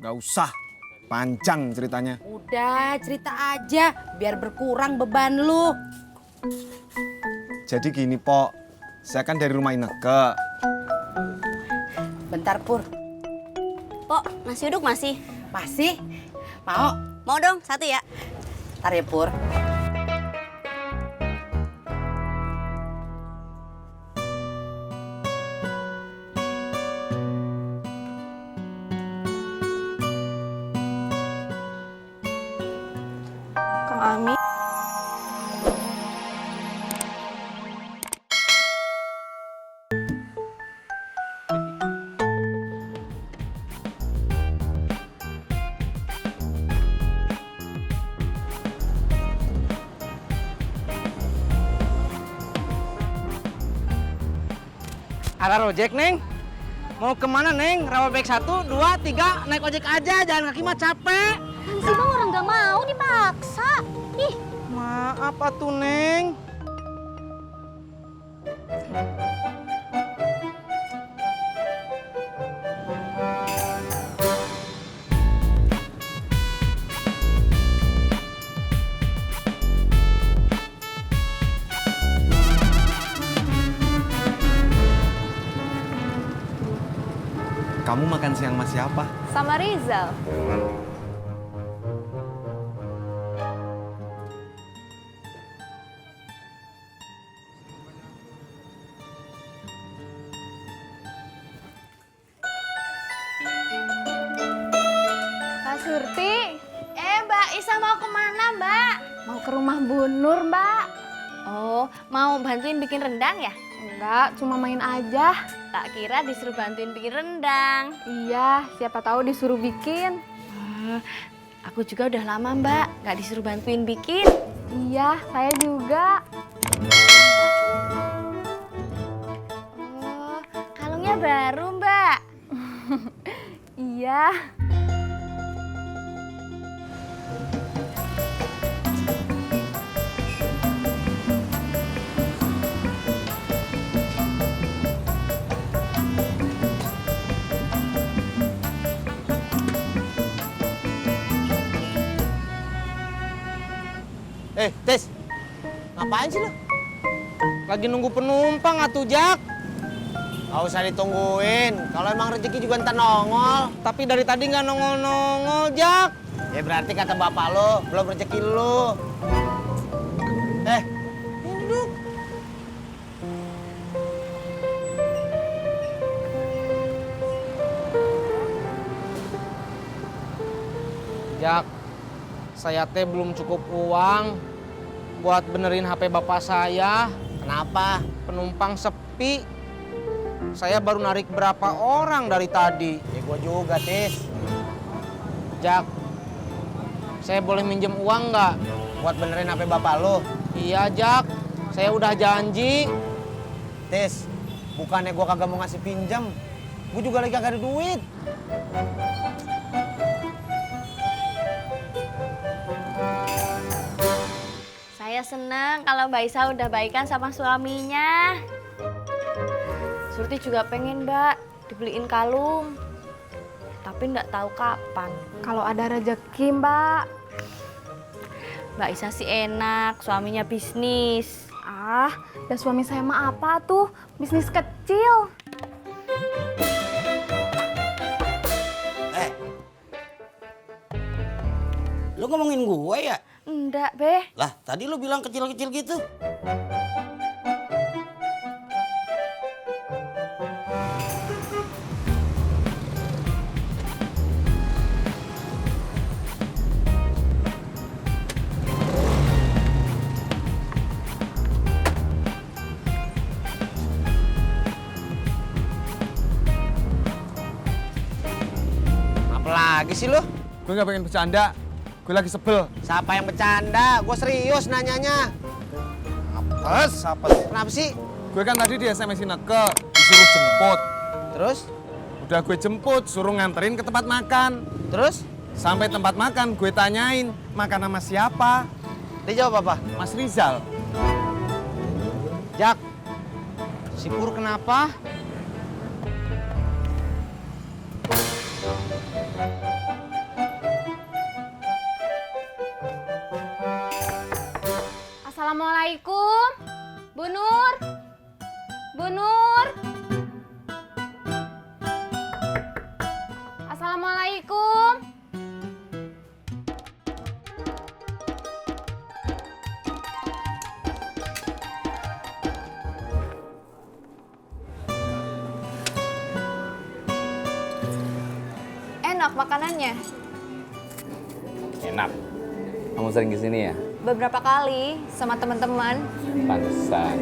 Nggak usah, panjang ceritanya. Udah, cerita aja biar berkurang beban lu. Jadi gini, Pok. Saya kan dari rumah Ineke. Bentar, Pur. Pok, nasi uduk masih? Masih? Mau? Mau dong, satu ya. Ntar ya, Pur. Kang Ami. Ada ojek, Neng? Mau kemana, Neng? Rawabebek 1, 2, 3, naik ojek aja, jalan kaki mah capek. Si Bang orang nggak mau dipaksa. Ih, Maaf atuh, Neng. Kamu makan siang sama siapa? sama Rizal. Mbak Surti. Mbak Isa mau kemana, Mbak? Mau ke rumah Bu Nur, Mbak. Oh, mau bantuin bikin rendang ya? Enggak, cuma main aja. Tak kira disuruh bantuin bikin rendang. Iya, siapa tahu disuruh bikin. Aku juga udah lama, Mbak, nggak disuruh bantuin bikin. Iya, saya juga. Oh, kalungnya baru, Mbak. Iya. Tis, ngapain sih lu? Lagi nunggu penumpang atuh, Jak. Gak usah ditungguin, kalau emang rezeki juga ntar nongol. Tapi dari tadi nggak nongol-nongol, Jak. Ya berarti kata bapak lo, belum rezeki lo. Duduk. Jak, saya teh belum cukup uang buat benerin HP bapak saya. Kenapa? Penumpang sepi. Saya baru narik berapa orang dari tadi. Ya gua juga, Tis. Jak, saya boleh minjem uang nggak? Buat benerin HP bapak lo. Iya, Jak. Saya udah janji. Tis, bukannya gua kagak mau ngasih pinjam. Gua juga lagi kagak ada duit. Saya seneng kalau Mbak Isa udah baikan sama suaminya. Surti juga pengen, Mbak, dibeliin kalung. Tapi nggak tahu kapan. Kalau ada rezeki, Mbak. Mbak Isa sih enak, suaminya bisnis. Ah, ya suami saya mah apa tuh? Bisnis kecil. Lu ngomongin gue ya? Enggak, Beh. Lah, tadi lu bilang kecil-kecil gitu. Apa lagi sih lu? Gue nggak pengen bercanda. Gue lagi sebel. Siapa yang bercanda? Gue serius nanyanya. Apes, apes. Kenapa sih? Gue kan tadi di SMS Ineke, disuruh jemput. Terus? Udah gue jemput, suruh nganterin ke tempat makan. Terus? Sampai tempat makan, gue tanyain, makan sama siapa? Dia jawab apa? Mas Rizal. Jak, si Pur kenapa? Assalamualaikum. Bu Nur. Bu Nur. Assalamualaikum. Enak makanannya. Enak. Kamu sering kesini ya? Beberapa kali sama teman-teman. Pantesan.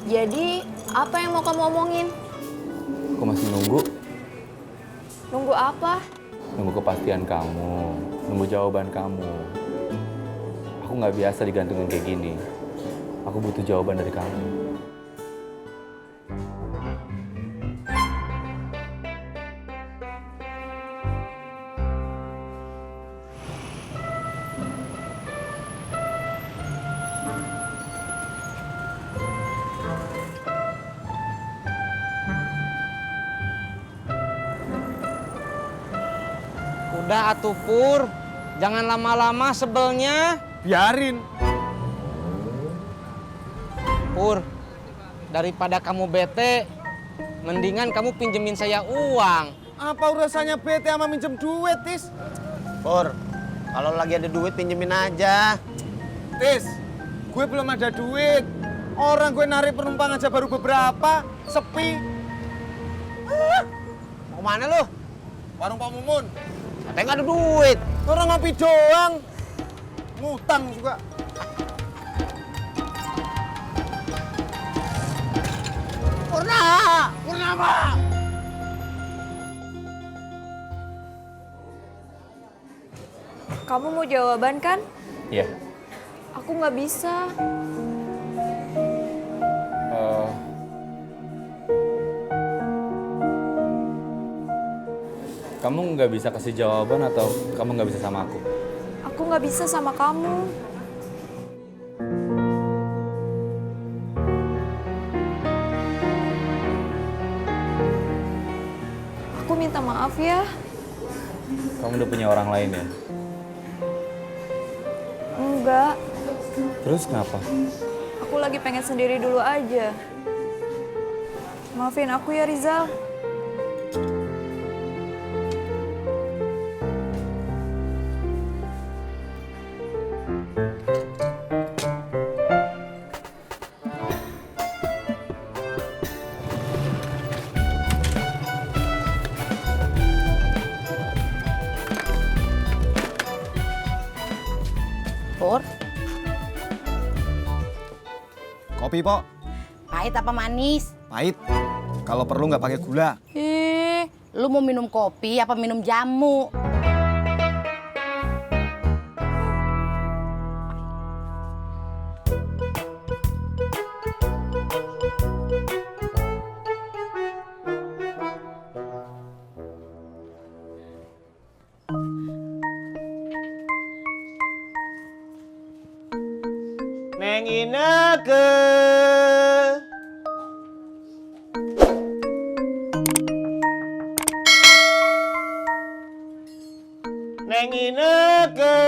Jadi, apa yang mau kamu omongin? Aku masih nunggu. Nunggu apa? Nunggu kepastian kamu. Nunggu jawaban kamu. Aku nggak biasa digantungin kayak gini. Aku butuh jawaban dari kamu. Udah atuh Pur, jangan lama-lama sebelnya. Biarin. Pur, daripada kamu bete, mendingan kamu pinjemin saya uang. Apa urusannya bete sama minjem duit, Tis? Pur, kalau lagi ada duit pinjemin aja. Tis, gue belum ada duit. Orang gue narik penumpang aja baru beberapa, sepi. Mau kemana lu? Warung Pak Mumun. Katanya nggak ada duit. Orang ngopi doang. Ngutang juga. Purnama! Kamu mau jawaban kan? Iya. Aku nggak bisa. Kamu nggak bisa kasih jawaban atau kamu nggak bisa sama aku? Aku nggak bisa sama kamu. Aku minta maaf ya. Kamu udah punya orang lain ya? Enggak, Terus kenapa? aku lagi pengen sendiri dulu aja. Maafin aku ya Rizal. Pur, Kopi, Pok. pahit apa manis? Pahit. Kalau perlu nggak pakai gula. Lu mau minum kopi apa minum jamu? Neng Ineke. Neng Ineke.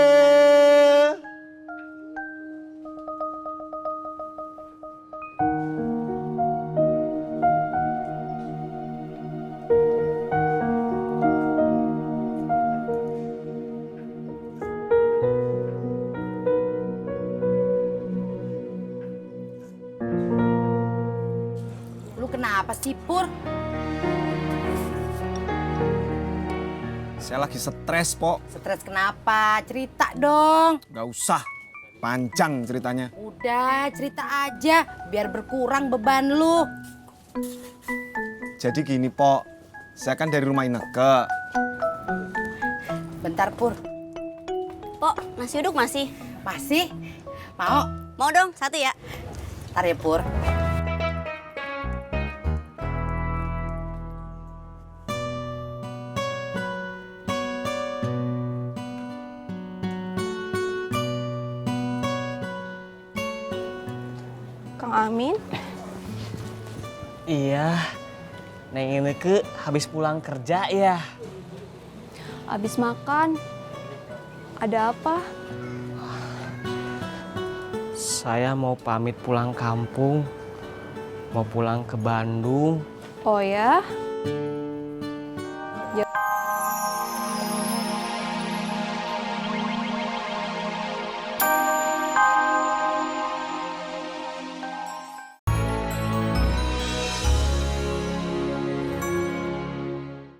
Lu kenapa sih, Pur? Saya lagi stres, Pok. Stres kenapa? Cerita dong. Nggak usah. Panjang ceritanya. Udah, cerita aja biar berkurang beban lu. Jadi gini, Pok. Saya kan dari rumah Ineke. Bentar, Pur. Pok, nasi uduk masih? Masih? Mau? Mau dong, satu ya. Ntar ya, Pur. Kang Amin? Iya, Neng Ineke habis pulang kerja ya. Habis makan. Ada apa? Saya mau pamit pulang kampung. Mau pulang ke Bandung. Oh ya?